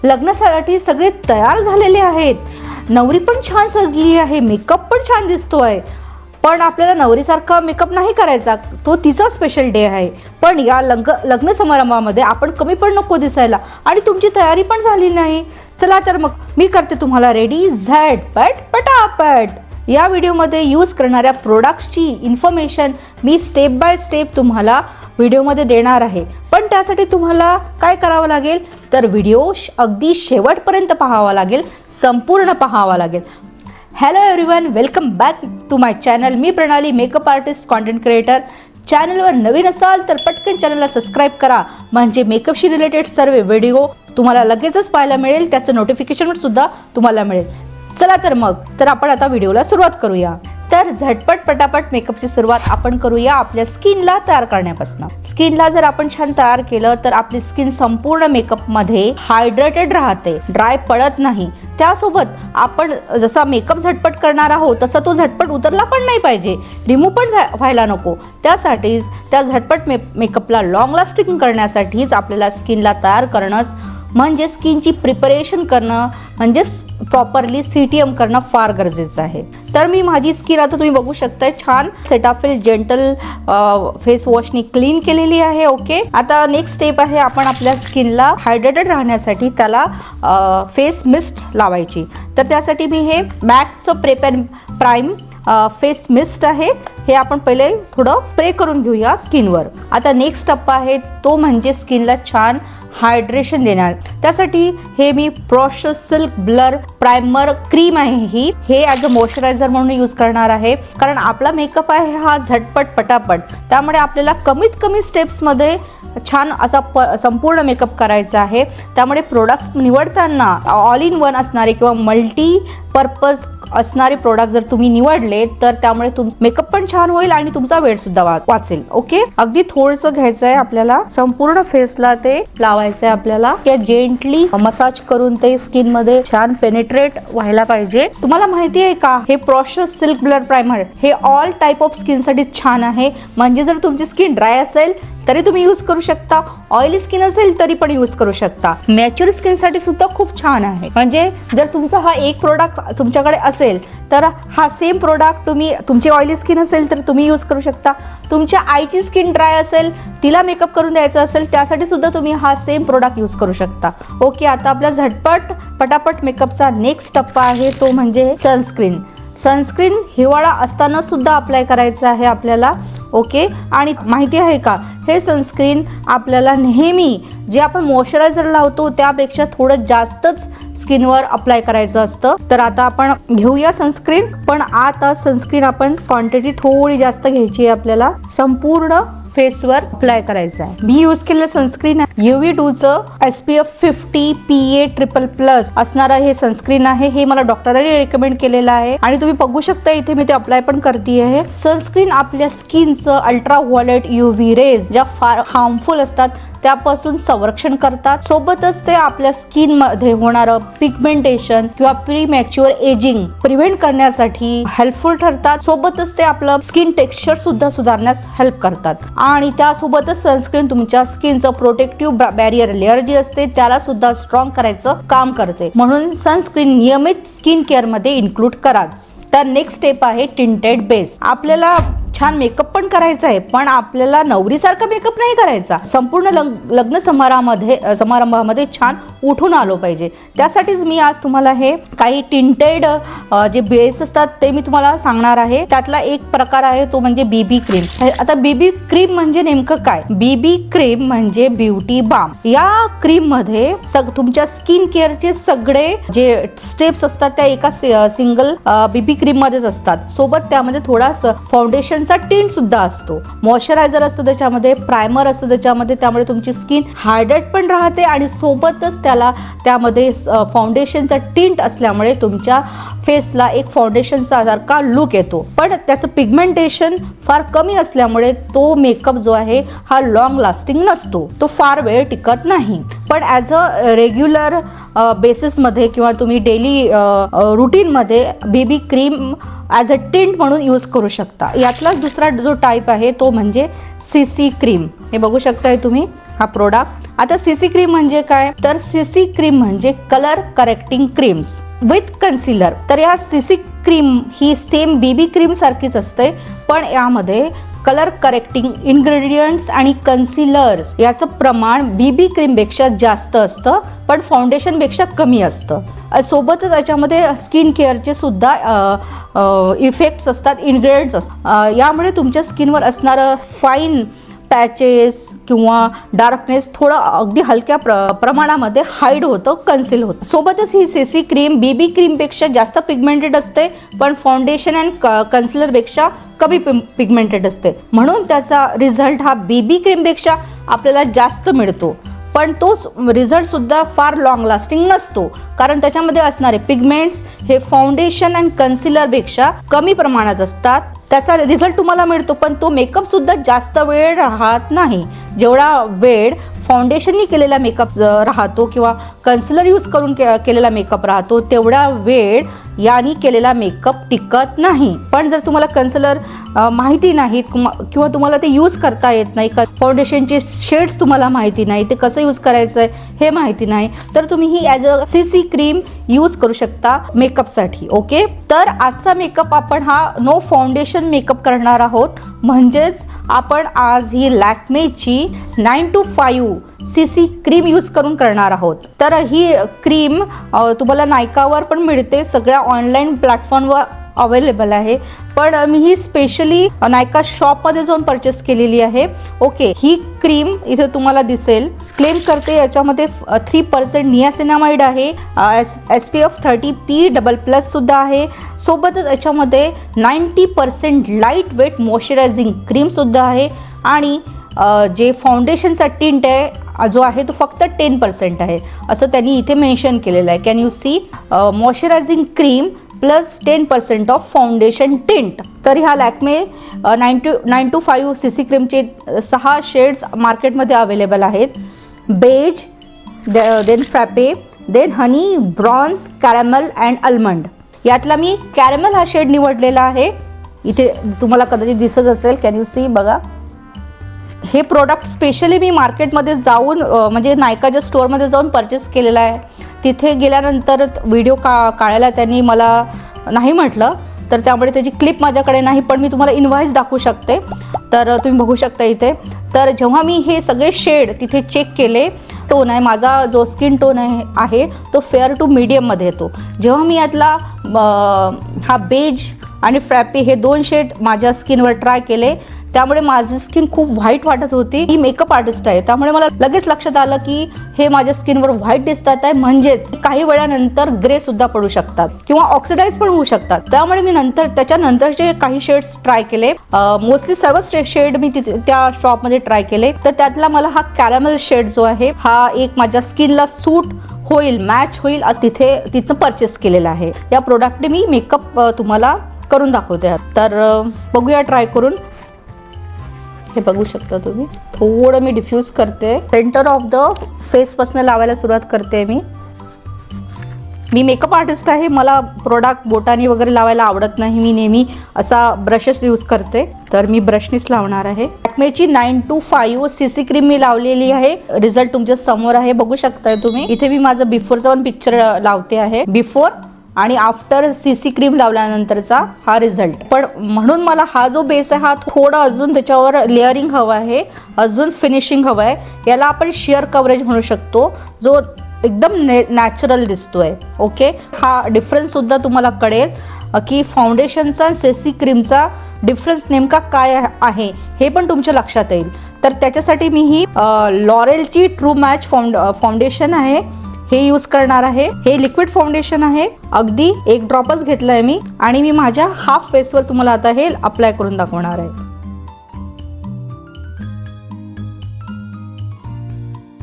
लग्नासाठी सगळे तयार झालेले आहेत, नवरी पण छान सजली आहे, मेकअप पण छान दिसतोय, पण आपल्याला नवरीसारखा मेकअप नाही करायचा, तो तिचा स्पेशल डे आहे. पण या लग्न समारंभामध्ये आपण कमी पण नको दिसायला आणि तुमची तयारी पण झाली नाही. चला तर मग मी करते तुम्हाला रेडी झटपट पटापट. या व्हिडिओमध्ये यूज करणाऱ्या प्रोडक्ट्सची इन्फॉर्मेशन मी स्टेप बाय स्टेप तुम्हाला व्हिडिओमध्ये देणार आहे. पण त्यासाठी तुम्हाला काय करावं लागेल तर व्हिडिओ अगदी शेवटपर्यंत पाहावा लागेल, संपूर्ण पाहावा लागेल. Hello everyone, welcome back to my channel. मी Pranali, makeup artist, content creator. चॅनलवर नवीन असाल तर पटकन चॅनलला सबस्क्राईब करा, म्हणजे मेकअपशी रिलेटेड सर्व व्हिडिओ तुम्हाला लगेचच पाहायला मिळेल, त्याचं नोटिफिकेशन सुद्धा तुम्हाला मिळेल. चला तर मग आपण आता व्हिडिओला सुरुवात करूया. तर झटपट पटापट मेकअपची सुरुवात आपण करूया आपल्या स्किनला तयार करण्यापासून. स्किनला जर आपण छान तयार केलं तर आपली स्किन संपूर्ण मेकअपमध्ये हायड्रेटेड राहते, ड्राय पडत नाही. त्यासोबत आपण जसा मेकअप झटपट करणार आहोत तसा तो झटपट उतरला पण नाही पाहिजे, रिमूव्ह पण व्हायला नको. त्यासाठीच त्या झटपट मेकअपला लॉंग लास्टिंग करण्यासाठीच आपल्याला स्किनला तयार करणं म्हणजे स्किनची प्रिपरेशन करणं म्हणजे प्रॉपरली CTM करणं फार गरजेचं आहे. तर मी माझी स्किन आता तुम्ही बघू शकताय छान सेटाफिल जेंटल फेस वॉशनी क्लीन केलेली आहे. ओके, आता नेक्स्ट स्टेप आहे आपण आपल्या स्किनला हायड्रेटेड राहण्यासाठी त्याला फेस मिस्ट लावायची. तर त्यासाठी मी हे मॅकचं prep and prime face mist आहे, हे आपण पहिले थोडं स्प्रे करून घेऊया स्किनवर. आता नेक्स्ट टप्पा आहे तो म्हणजे स्किनला छान हायड्रेशन देणार. त्यासाठी हे मी प्रोशस सिल्क ब्लर प्रायमर क्रीम आहे, हे ॲज अ मॉइश्चरायझर म्हणून यूज करणार आहे. कारण आपला मेकअप आहे हा झटपट पटापट, त्यामुळे आपल्याला कमीत कमी स्टेप्समध्ये छान असा संपूर्ण मेकअप करायचा आहे. त्यामुळे प्रोडक्ट्स निवडताना ऑल इन वन असणारे किंवा मल्टी पर्पज असणारे प्रोडक्ट जर तुम्ही निवडले तर त्यामुळे मेकअप पण छान होईल आणि तुमचा वेळ सुद्धा वाचेल. ओके, अगदी थोडंसं घ्यायचं आहे आपल्याला, संपूर्ण फेसला ते लावायचं आहे आपल्याला. या जेंटली मसाज करून ते स्किन मध्ये छान पेनिट्रेट व्हायला पाहिजे. तुम्हाला माहिती आहे का, हे प्रोशस सिल्क ब्लर प्रायमर हे ऑल टाइप ऑफ स्किन साठी छान आहे. म्हणजे जर तुमची स्किन ड्राय असेल तरी तुम्ही यूज करू शकता, ऑइली स्किन असेल तरी पण यूज करू शकता, मॅच्युअर स्किन साठी सुद्धा खूप छान आहे. म्हणजे जर तुमचा हा एक प्रोडक्ट तुमच्याकडे असेल तर हा सेम प्रोडक्ट तुम्ही, तुमची ऑइली स्किन असेल तर तुम्ही यूज करू शकता, तुमच्या आईची स्किन ड्राय असेल तिला मेकअप करून द्यायचा असेल त्यासाठी सुद्धा तुम्ही हा सेम प्रोडक्ट यूज करू शकता. ओके, आता आपल्या झटपट पटापट मेकअपचा नेक्स्ट टप्पा आहे तो म्हणजे सनस्क्रीन. सनस्क्रीन हिवाळा असताना सुद्धा अप्लाय करायचं आहे आपल्याला. ओके, आणि माहिती आहे का, हे सनस्क्रीन आपल्याला नेहमी जे आपण मॉइश्चरायझर लावतो त्यापेक्षा थोडं जास्तच स्किनवर अप्लाय करायचं असतं. तर आता आपण घेऊया सनस्क्रीन, पण आता सनस्क्रीन आपण क्वांटिटी थोडी जास्त घ्यायची आहे आपल्याला, संपूर्ण फेसवर अप्लाय करायचं आहे. मी यूज केलेलं सनस्क्रीन UV2चं SPF 50 PA++ असणारं हे सनस्क्रीन आहे. हे मला डॉक्टरांनी रेकमेंड केलेलं आहे आणि तुम्ही बघू शकता इथे मी ते अप्लाय पण करते आहे. सनस्क्रीन आपल्या स्किनचं अल्ट्रा व्हायोलेट UV रेज ज्या फार हार्मफुल असतात त्यापासून संरक्षण करतात. सोबतच ते आपल्या स्किन मध्ये होणारं पिगमेंटेशन किंवा प्रीमॅच्युअर एजिंग प्रिव्हेंट करण्यासाठी हेल्पफुल ठरतात. सोबतच ते आपलं स्किन टेक्स्चर सुद्धा सुधारण्यास हेल्प करतात. आणि त्यासोबतच सनस्क्रीन तुमच्या स्किनचं प्रोटेक्टिव्ह बॅरियर लेअर जी असते त्याला सुद्धा स्ट्रॉंग करायचं काम करते. म्हणून सनस्क्रीन नियमित स्किन केअर मध्ये इन्क्लूड करा. तर नेक्स्ट स्टेप आहे टिंटेड बेस. आपल्याला छान मेकअप पण करायचा आहे, पण आपल्याला नवरीसारखा मेकअप नाही करायचा. संपूर्ण लग्न समारंभामध्ये छान उठून आलो पाहिजे. त्यासाठीच मी आज तुम्हाला हे काही टिंटेड जे बेस असतात ते मी तुम्हाला सांगणार आहे. त्यातला एक प्रकार आहे तो म्हणजे BB क्रीम. आता BB क्रीम म्हणजे नेमकं काय? BB क्रीम म्हणजे ब्युटी बाम. या क्रीम मध्ये तुमच्या स्किन केअरचे सगळे जे स्टेप्स असतात त्या एका सिंगल BB क्रीम मध्येच असतात. सोबत त्यामध्ये थोडा फाउंडेशनचा टिंट सुद्धा असतो, मॉइश्चरायझर असतं त्याच्यामध्ये, प्रायमर असतं त्याच्यामध्ये. त्यामुळे तुमची स्किन हायड्रेट पण राहते आणि सोबतच त्यामध्ये फाउंडेशनचा टिंट असल्यामुळे तुमच्या फेसला एक फाउंडेशनचा सारखा लुक येतो. पण त्याचं पिगमेंटेशन फार कमी असल्यामुळे तो मेकअप जो आहे हा लॉंग लास्टिंग नसतो, तो फार वेळ टिकत नाही. पण ॲज अ रेग्युलर बेसिसमध्ये किंवा तुम्ही डेली रुटीनमध्ये baby cream as a tint म्हणून यूज करू शकता. यातलाच दुसरा जो टाईप आहे तो म्हणजे CC क्रीम. हे बघू शकताय तुम्ही हा प्रोडक्ट. आता CC क्रीम म्हणजे काय, तर CC क्रीम म्हणजे colour correcting creams with concealer. तर या CC क्रीम ही सेम बेबी क्रीम सारखीच असते, पण यामध्ये कलर करेक्टिंग इन्ग्रेडियंट्स आणि कन्सिलर्स याचं प्रमाण बीबी क्रीमपेक्षा जास्त असतं, पण फाउंडेशनपेक्षा कमी असतं. सोबतच याच्यामध्ये स्किन केअरचे सुद्धा इफेक्ट्स असतात, इन्ग्रेडियंट्स असतात. यामुळे तुमच्या स्किनवर असणारं फाईन पॅचेस किंवा डार्कनेस थोडं अगदी हलक्या प्रमाणामध्ये हाईड होतं, कन्सील होतं. सोबतच ही CC क्रीम बीबी क्रीमपेक्षा जास्त पिगमेंटेड असते, पण फाउंडेशन अँड कन्सिलरपेक्षा कमी पिगमेंटेड असते. म्हणून त्याचा रिझल्ट हा बीबी क्रीमपेक्षा आपल्याला जास्त मिळतो, पण तो रिझल्ट सुद्धा फार लॉंग लास्टिंग नसतो, कारण त्याच्यामध्ये असणारे पिगमेंट्स हे फाउंडेशन अँड कन्सिलरपेक्षा कमी प्रमाणात असतात. त्याचा रिझल्ट तुम्हाला मिळतो, पण तो मेकअप सुद्धा जास्त वेळ राहत नाही. जेवढा वेळ फाउंडेशननी केलेला मेकअप राहतो किंवा कन्सिलर यूज करून केलेला मेकअप राहतो, तेवढा वेळ यानी केलेला मेकअप टिकत नाही. पण जर तुम्हाला कन्सिलर माहिती नाहीत किंवा तुम्हाला ते यूज करता येत नाही, फाउंडेशनचे शेड्स तुम्हाला माहिती नाही, ते कसं यूज करायचं आहे हे माहिती नाही, तर तुम्ही ही as a CC cream use करू शकता मेकअपसाठी. ओके, तर आजचा मेकअप आपण हा नो फाउंडेशन मेकअप करणार आहोत. म्हणजेच आपण आज ही लॅक्मेची 9 to 5 CC क्रीम यूज करून करणार आहोत. तर ही क्रीम तुम्हाला नायकावर पण मिळते, सगळ्या ऑनलाईन प्लॅटफॉर्मवर अवेलेबल आहे, पण मी ही स्पेशली नायका शॉपमध्ये जाऊन परचेस केलेली आहे. ओके, ही क्रीम इथे तुम्हाला दिसेल, क्लेम करते याच्यामध्ये 3% नियासिनामाइड आहे, SPF 30 PA++ सुद्धा आहे. सोबतच याच्यामध्ये 90% लाईट वेट मॉइश्चरायझिंग क्रीम सुद्धा आहे, आणि जे फाउंडेशनचा टिंट आहे जो आहे तो फक्त 10% आहे, असं त्यांनी इथे मेन्शन केलेलं आहे. Can you see, moisturising cream plus 10% of foundation tint. तर ह्या लॅक्मे 9 to 5 CC क्रीमचे 6 शेड्स मार्केटमध्ये अवेलेबल आहेत. Beige, then frappe, then honey, bronze, caramel and almond. यातला मी कॅरमल हा शेड निवडलेला आहे. इथे तुम्हाला कदाचित दिसत असेल, कॅन यू सी, बघा. हे प्रोडक्ट स्पेशली मी मार्केटमध्ये जाऊन म्हणजे नायकाच्या स्टोअरमध्ये जाऊन परचेस केलेला आहे. तिथे गेल्यानंतर व्हिडिओ काढायला त्यांनी मला नाही म्हटलं, तर त्यामुळे त्याची क्लिप माझ्याकडे नाही, पण मी तुम्हाला इनव्हॉइस दाखवू शकते. तर तुम्ही बघू शकता इथे. तर जेव्हा मी हे सगळे शेड तिथे चेक केले, टोन आहे माझा जो स्किन टोन आहे तो फेअर टू मीडियममध्ये येतो. जेव्हा मी यातला हा बेज आणि फ्रॅपी हे 2 शेड माझ्या स्किनवर ट्राय केले, त्यामुळे माझी स्किन खूप व्हाईट वाटत होती. मी मेकअप आर्टिस्ट आहे, त्यामुळे मला लगेच लक्षात आलं की हे माझ्या स्किनवर व्हाईट दिसतात आहे, म्हणजेच काही वेळानंतर ग्रे सुद्धा पडू शकतात किंवा ऑक्सिडाइज पण होऊ शकतात. त्यामुळे मी त्याच्यानंतरचे काही शेड्स ट्राय केले. मोस्टली सर्वच शेड मी तिथे त्या शॉपमध्ये ट्राय केले. तर त्यातला मला हा कॅरमल शेड जो आहे हा एक माझ्या स्किनला सूट होईल, मॅच होईल तिथं परचेस केलेला आहे. या प्रोडक्टने मी मेकअप तुम्हाला करून दाखवते. तर बघूया ट्राय करून. हे बघू शकता तुम्ही, थोडं मी डिफ्यूज करते, सेंटर ऑफ द फेस पासून लावायला सुरुवात करते. मी मेकअप आर्टिस्ट आहे, मला प्रोडक्ट बोटानी वगैरे लावायला आवडत नाही. मी नेहमी असा ब्रशेस यूज करते, तर मी ब्रशनीच लावणार आहे. लॅक्मेची 9 to 5 CC क्रीम मी लावलेली आहे. रिझल्ट तुमच्या समोर आहे, बघू शकताय तुम्ही. इथे मी माझं बिफोरचा पण पिक्चर लावते आहे, बिफोर आणि आफ्टर CC क्रीम लावल्यानंतरचा हा रिझल्ट. पण म्हणून मला हा जो बेस आहे हा थोडा अजून त्याच्यावर लेअरिंग हवं आहे, अजून फिनिशिंग हवं आहे. याला आपण शेअर कव्हरेज म्हणू शकतो, जो एकदम नॅचरल दिसतोय. ओके, हा डिफरन्स सुद्धा तुम्हाला कळेल की फाउंडेशनचा CC क्रीमचा डिफरन्स नेमका काय आहे हे पण तुमच्या लक्षात येईल. तर त्याच्यासाठी मी ही लॉरेलची ट्रू मॅच फाउंडेशन आहे, हे यूज करणार आहे. हे लिक्विड फाउंडेशन आहे, अगदी 1 ड्रॉपच घेतलंय मी, आणि मी माझ्या हाफ फेसवर तुम्हाला आता हे अप्लाय करून दाखवणार आहे.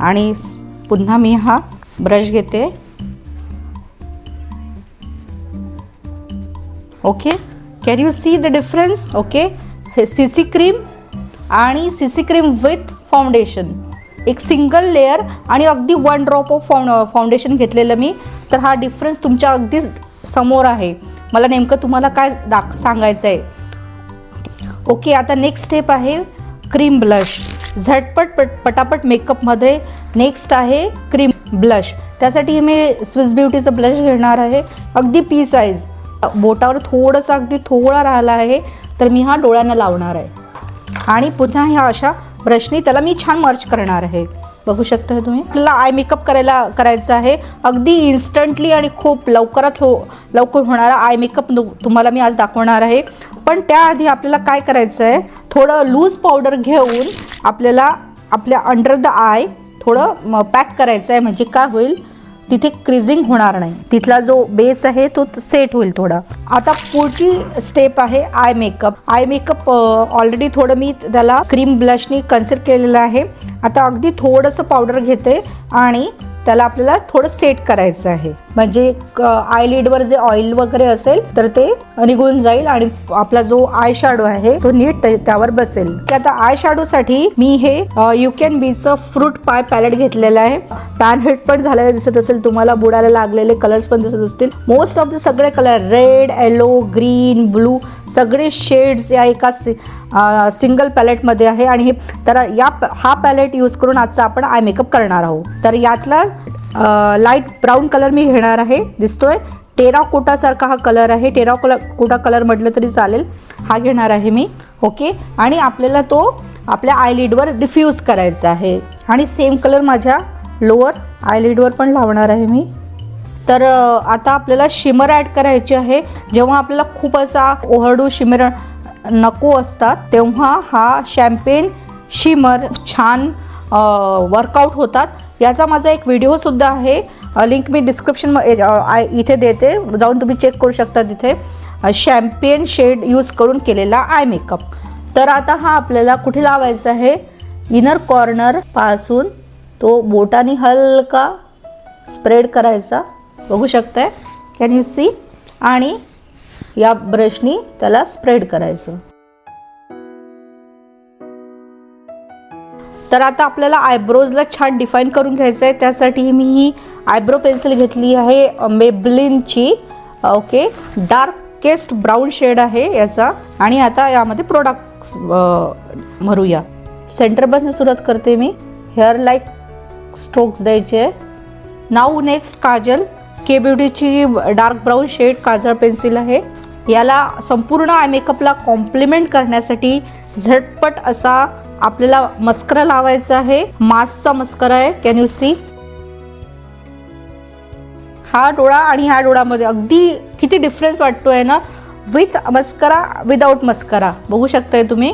आणि पुन्हा मी हा ब्रश घेते. Okay, can you see the difference? Okay, हे CC क्रीम आणि CC क्रीम विथ फाउंडेशन एक सिंगल लेअर आणि अगदी 1 ड्रॉप ऑफ फाउंडेशन घेतलेलं मी. तर हा डिफरन्स तुमच्या अगदी समोर आहे. मला नेमकं तुम्हाला काय सांगायचं आहे. ओके, आता नेक्स्ट स्टेप आहे क्रीम ब्लश. झटपट पटापट मेकअपमध्ये नेक्स्ट आहे क्रीम ब्लश. त्यासाठी मी स्विस ब्युटीचं ब्लश घेणार आहे, अगदी पी साईज. बोटावर थोडंसं अगदी थोडा राहिला आहे, तर मी हा डोळ्यांना लावणार आहे आणि पुन्हा ह्या अशा ब्रशनी त्याला मी छान मर्ज करणार आहे. बघू शकता तुम्ही. आपल्याला आय मेकअप करायचं आहे अगदी इन्स्टंटली आणि खूप लवकरात लवकर होणारा आय मेकअप तुम्हाला मी आज दाखवणार आहे. पण त्याआधी आपल्याला काय करायचं आहे, थोडं लूज पावडर घेऊन आपल्याला आपल्या अंडर द आय थोडं पॅक करायचं आहे. म्हणजे काय होईल, तिथे क्रिजिंग होणार नाही, तिथला जो बेस आहे तो सेट होईल थोडा. आता पुढची स्टेप आहे eye makeup. Eye makeup already थोडं मी त्याला क्रीम ब्लशनी कन्सिल केलेलं आहे. आता अगदी थोडंसं पावडर घेते आणि त्याला आपल्याला थोडं सेट करायचं आहे. म्हणजे आयलिडवर जे ऑइल वगैरे असेल तर ते निघून जाईल आणि आपला जो आय शॅडो आहे तो नीट त्यावर बसेल. आता आय शॅडोसाठी मी हे यू कॅन बीचं फ्रूट पाय पॅलेट घेतलेलं आहे. पॅन हिट पण झालेलं दिसत असेल तुम्हाला, बुडायला लागलेले कलर्स पण दिसत असतील. मोस्ट ऑफ द सगळे colour red, yellow, green, blue सगळे शेड्स या एका सिंगल पॅलेटमध्ये आहे. आणि तर हा पॅलेट यूज करून आजचा आपण आय मेकअप करणार आहोत. तर यातला लाईट ब्राऊन कलर मी घेणार आहे. दिसतोय टेराकोटासारखा हा कलर आहे. टेराकोटा कलर म्हटलं तरी चालेल, हा घेणार आहे मी. ओके, आणि आपल्याला तो आपल्या आयलिडवर डिफ्यूज करायचा आहे. आणि सेम कलर माझ्या लोअर आयलिडवर पण लावणार आहे मी. तर आता आपल्याला शिमर ॲड करायची आहे. जेव्हा आपल्याला खूप असा ओव्हरडू शिमर नको असतात तेव्हा हा शॅम्पेन शिमर छान वर्कआउट होतात. याचा माझा एक व्हिडिओसुद्धा आहे, लिंक मी डिस्क्रिप्शन इथे देते, जाऊन तुम्ही चेक करू शकता. तिथे शॅम्पेन शेड यूज करून केलेला आय मेकअप. तर आता हा आपल्याला कुठे लावायचा आहे, इनर कॉर्नर पासून तो बोटाने हलका स्प्रेड करायचा. बघू शकताय, कॅन यू सी. आणि या ब्रशनी त्याला स्प्रेड करायचं. तर आता आपल्याला आयब्रोजला छान डिफाईन करून घ्यायचं आहे. त्यासाठी मी ही आयब्रो पेन्सिल घेतली आहे मेबलिनची. ओके, डार्केस्ट ब्राऊन शेड आहे याचा. आणि आता यामध्ये प्रोडक्ट्स भरूया. सेंटरपासून सुरुवात करते मी. हेअर लाईक स्ट्रोक्स द्यायचे. Now next kajal. के ब्युटीची डार्क ब्राऊन शेड काजळ पेन्सिल आहे. याला संपूर्ण आय मेकअपला कॉम्प्लिमेंट करण्यासाठी झटपट असा आपल्याला मस्करा लावायचा आहे. मास्कचा मस्करा आहे, कॅन यू सी. हा डोळा आणि ह्या डोळ्यामध्ये अगदी किती डिफरन्स वाटतोय ना, विथ मस्करा विदाउट मस्करा. बघू शकताय तुम्ही,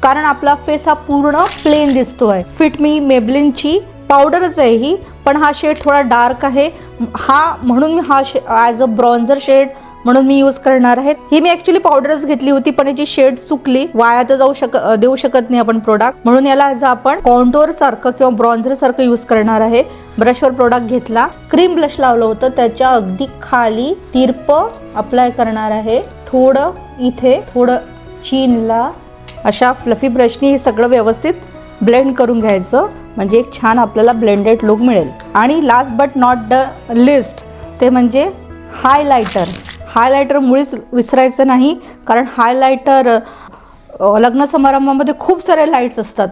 कारण आपला फेस हा पूर्ण प्लेन दिसतोय. फिट मी मेबलिनची पावडरच आहे ही, पण हा शेड थोडा डार्क आहे. म्हणून मी हा ॲज अ ब्रॉन्झर शेड म्हणून मी यूज करणार आहे. ही मी ॲक्च्युली पावडरच घेतली होती, पण याची शेड चुकली. वाया तर देऊ शकत नाही आपण प्रोडक्ट, म्हणून याला ॲज आपण कॉन्टोर सारखं किंवा ब्रॉन्झर सारखं यूज करणार आहे. ब्रशवर प्रोडक्ट घेतला, क्रीम ब्लश लावलं होतं, त्याच्या अगदी खाली तिरप अप्लाय करणार आहे. थोडं इथे, थोडं चीनला. अशा फ्लफी ब्रशनी हे सगळं व्यवस्थित ब्लेंड करून घ्यायचं, म्हणजे एक छान आपल्याला ब्लेंडेड लुक मिळेल. आणि last but not the list ते म्हणजे हायलायटर. हायलायटर मुळीच विसरायचं नाही, कारण हायलायटर लग्न समारंभामध्ये खूप सारे लाईट्स असतात,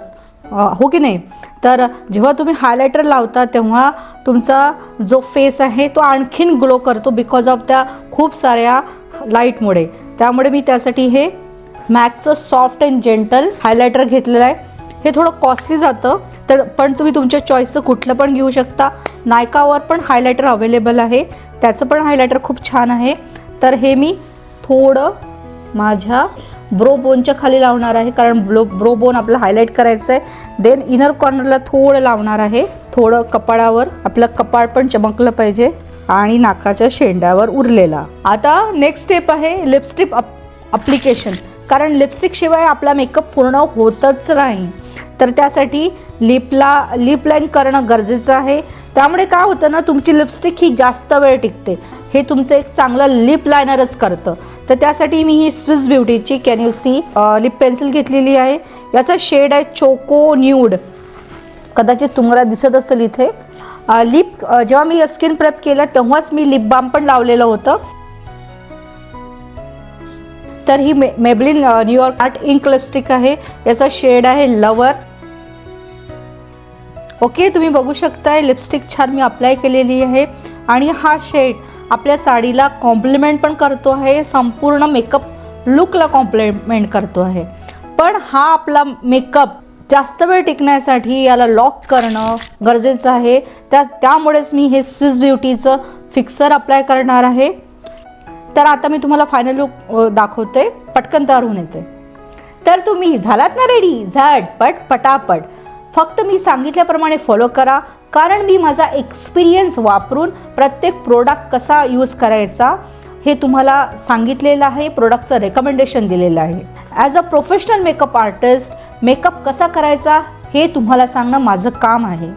हो की नाही. तर जेव्हा तुम्ही हायलायटर लावता तेव्हा तुमचा जो फेस आहे तो आणखीन ग्लो करतो बिकॉज ऑफ त्या खूप साऱ्या लाईटमुळे. त्यामुळे मी त्यासाठी हे मॅक्सचं सॉफ्ट अँड जेंटल हायलायटर घेतलेलं आहे. हे थोडं कॉस्टली जातं, तर पण तुम्ही तुमच्या चॉईसचं कुठलं पण घेऊ शकता. नायकावर पण हायलायटर अवेलेबल आहे, त्याचं पण हायलायटर खूप छान आहे. तर हे मी थोडं माझ्या ब्रो बोनच्या खाली लावणार आहे, कारण ब्रो बोन आपलं हायलाईट करायचं आहे. देन इनर कॉर्नरला थोडं लावणार आहे, थोडं कपाळावर, आपलं कपाळ पण चमकलं पाहिजे, आणि नाकाच्या शेंड्यावर उरलेला. आता नेक्स्ट स्टेप आहे लिपस्टिक अप्लिकेशन, कारण लिपस्टिक शिवाय आपला मेकअप पूर्ण होतच नाही. तर त्यासाठी लिप लाईन करणं गरजेचं आहे. त्यामुळे काय होतं ना, तुमची लिपस्टिक ही जास्त वेळ टिकते. हे तुमचं एक चांगलं लिप लायनरच करतं. तर त्यासाठी मी ही स्विस ब्युटीची can you see lip pencil घेतलेली आहे. याचा शेड आहे चोको न्यूड. कदाचित तुम्हाला दिसत असेल इथे लिप जेव्हा मी स्किन प्रेप केलं तेव्हाच मी लिप बाम पण लावलेलं होतं. तर ही Maybelline New York art ink lipstick आहे. याचा शेड आहे लवर. ओके, तुम्ही बघू शकताय लिपस्टिक छान मी अप्लाय केलेली आहे आणि हा शेड आपल्या साडीला कॉम्प्लिमेंट पण करतो आहे, संपूर्ण मेकअप लुकला कॉम्प्लिमेंट करतो आहे. पण हा आपला मेकअप जास्त वेळ टिकण्यासाठी याला लॉक करणं गरजेचं आहे. त्यामुळेच मी हे स्विस ब्युटीचं फिक्सर अप्लाय करणार आहे. तर आता मी तुम्हाला फायनल लुक दाखवते. पटकन तयार होऊन येते. तर तुम्ही झालात ना रेडी? झटपट पटापट. फक्त मी सांगितल्याप्रमाणे फॉलो करा, कारण मी माझा एक्सपिरियन्स वापरून प्रत्येक प्रोडक्ट कसा यूज करायचा हे तुम्हाला सांगितलेलं आहे, प्रोडक्टचं रेकमेंडेशन दिलेलं आहे. As a professional makeup artist makeup कसा करायचा हे तुम्हाला सांगणं माझं काम आहे.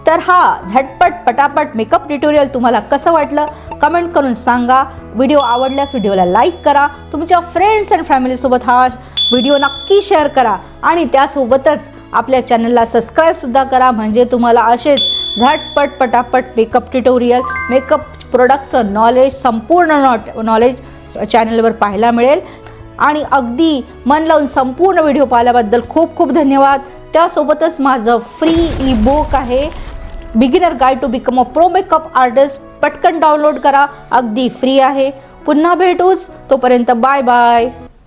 तर हा झटपट पटापट मेकअप ट्युटोरियल तुम्हाला कसं वाटलं कमेंट करून सांगा. व्हिडिओ आवडल्यास व्हिडिओला लाईक करा. तुमच्या फ्रेंड्स अँड फॅमिलीसोबत हा व्हिडिओ नक्की शेअर करा आणि त्यासोबतच आपल्या चॅनलला सबस्क्राईबसुद्धा करा, म्हणजे तुम्हाला असेच झटपट पटापट मेकअप ट्युटोरियल, मेकअप प्रोडक्टचं नॉलेज, संपूर्ण नॉलेज चॅनलवर पाहायला मिळेल. आणि अगदी मन लावून संपूर्ण व्हिडिओ पाहिल्याबद्दल खूप खूप धन्यवाद. त्यासोबतच माझं फ्री ई बुक आहे, beginner guide to become a pro makeup artist. पटकन डाउनलोड करा, अगदी फ्री आहे. पुन्हा भेटूच, तोपर्यंत बाय बाय.